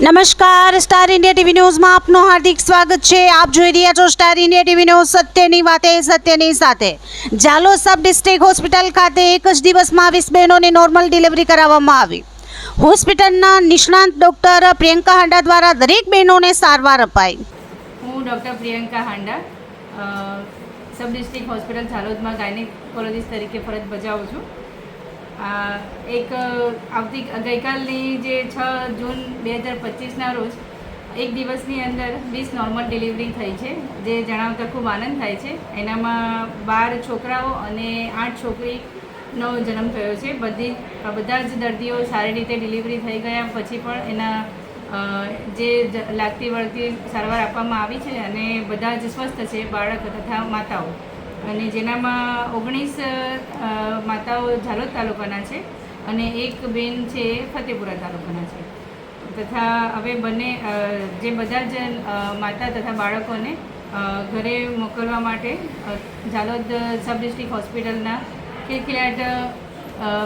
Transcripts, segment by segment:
નમસ્કાર, star India TV ન્યૂઝમાં આપનું હાર્દિક સ્વાગત છે। આપ જોઈ રહ્યા છો સ્ટાર ઇન્ડિયા ટીવી ન્યૂઝ, સત્યની વાતે સત્યની સાથે। જાલોદ સબ ડિસ્ટ્રિક્ટ હોસ્પિટલ ખાતે એક જ દિવસમાં 20 બહેનોની નોર્મલ ડિલિવરી કરાવવામાં આવી। હોસ્પિટલના નિષ્ણાંત ડોક્ટર પ્રિયંકા હાંડા દ્વારા દરેક બહેનોને સારવાર અપાઈ। હું doctor Priyanka Handa sub district hospital જાલોદમાં ગાયનેકોલોજીસ્ટ તરીકે ફરજ બજાવું છું। ગઈકાલની જે 6 જૂન 2025ના રોજ એક દિવસની અંદર 20 નોર્મલ ડિલિવરી થઈ છે, જે જણાવતા ખૂબ આનંદ થાય છે। એનામાં 12 છોકરાઓ અને 8 છોકરીનો જન્મ થયો છે। બધા જ દર્દીઓ સારી રીતે ડિલિવરી થઈ ગયા પછી પણ એના જે લાગતી વળગતી સારવાર આપવામાં આવી છે અને બધા જ સ્વસ્થ છે, બાળક તથા માતાઓ। અને જેનામાં 19 માતાઓ ઝાલોદ તાલુકાના છે અને એક બેન છે ફતેપુરા તાલુકાના છે। તથા હવે જે બધા જ માતા તથા બાળકોને ઘરે મોકલવા માટે ઝાલોદ સબ ડિસ્ટ્રિક્ટ હોસ્પિટલના ખિલખિલાટ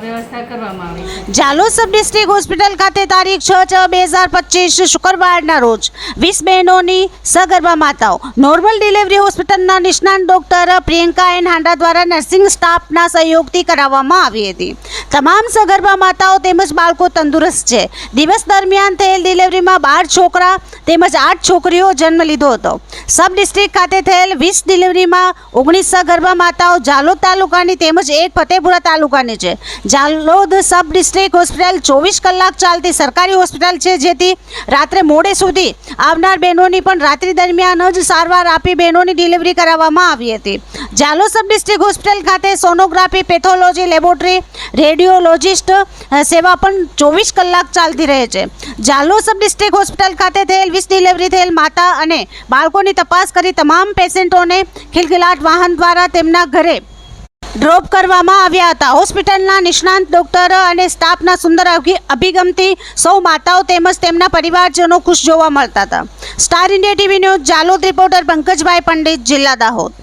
વ્યવસ્થા કરવામાં આવી છે। જાલોદ સબ ડિસ્ટ્રિક્ટ હોસ્પિટલ ખાતે તારીખ 6/6/2025 શુક્રવારના રોજ 20 બહેનોની સગર્ભા માતાઓ નોર્મલ ડિલિવરી હોસ્પિટલના નિષ્ણાંત ડોક્ટર પ્રિયંકા એન હાંડા દ્વારા નર્સિંગ સ્ટાફના સહયોગથી કરાવવામાં આવી હતી। તમામ સગર્ભા માતાઓ તેમજ બાળકો તંદુરસ્ત છે। દિવસ દરમિયાન થયેલ ડિલિવરીમાં 12 છોકરા તેમજ 8 છોકરીઓ જન્મ લીધો હતો। સબ ડિસ્ટ્રિક્ટ ખાતે થયેલ 20 ડિલિવરીમાં 19 સગર્ભા માતાઓ ઝાલોદ તાલુકાની તેમજ એક ફતેપુરા તાલુકાની છે। જાલોદ સબ ડિસ્ટ્રિક્ટ હોસ્પિટલ 24 કલાક ચાલતી સરકારી હોસ્પિટલ છે, જેથી રાત્રે મોડે સુધી આવનાર બહેનોની પણ રાત્રિ દરમિયાન જ સારવાર આપી બહેનોની ડિલિવરી કરાવવામાં આવી હતી। જાલોદ સબ ડિસ્ટ્રિક્ટ હોસ્પિટલ ખાતે સોનોગ્રાફી, પેથોલોજી લેબોરેટરી, રેડિયોલોજિસ્ટ સેવા પણ 24 કલાક ચાલતી રહે છે। જાલોદ સબ ડિસ્ટ્રિક્ટ હોસ્પિટલ ખાતે થયેલ 20 ડિલિવરી થયેલ માતા અને બાળકોની તપાસ કરી તમામ પેશન્ટોને ખિલખિલાટ વાહન દ્વારા તેમના ઘરે ડ્રોપ કરવામાં આવ્યા હતા। હોસ્પિટલના નિષ્ણાંત ડોક્ટર અને સ્ટાફના સુંદર અભિગમથી સૌ માતાઓ તેમજ તેમના પરિવારજનો ખુશ જોવા મળતા હતા। Star India TV news Jhalod reporter Pankajbhai Pandit, જિલ્લા દાહોદ।